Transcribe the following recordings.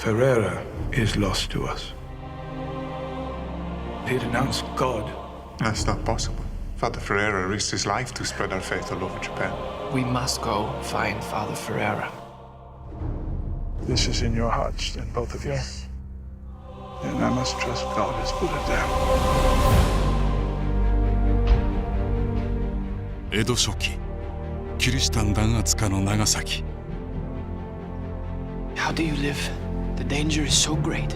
Ferreira is lost to us. He denounced God. That's not possible. Father Ferreira risked his life to spread our faith all over Japan. We must go find Father Ferreira. This is in your hearts, then, both of you. Then I must trust God has put it there. 江戸初期、キリシタン弾圧下の長崎。How do you live? The danger is so great.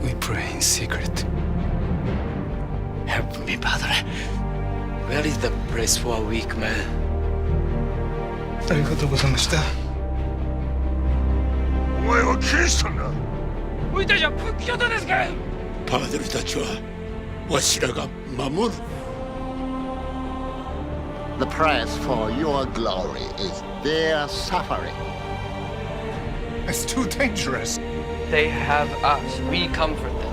We pray in secret. Help me, Padre. Where is the place for a weak man? ありがとうございました。お前はキリシタンだ。俺たちは仏教徒ですか。パーデルたちはわしらが守る。The price for your glory is their suffering. It's too dangerous. They have us. We comfort them.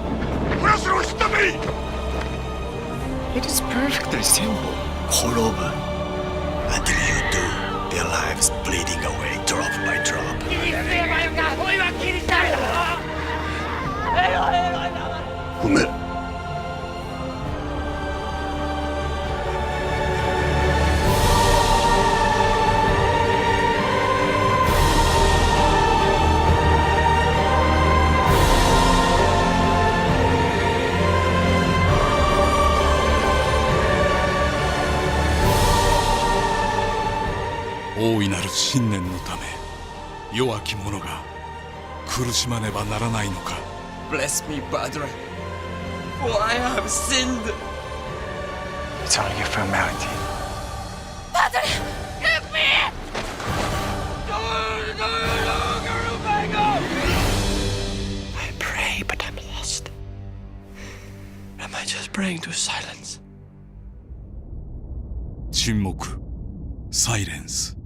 こやつを知っため。It is perfectly simple. 滅ぶ。Until you do, their lives bleeding away drop by drop. ごめん。大いなる信念のため弱き者が苦しまねばならないのか。 Bless me, Padre, for I have sinned. It's only a formality. Padre, help me! I pray, but I'm lost. Am I just praying to silence? 沈黙、サイレンス。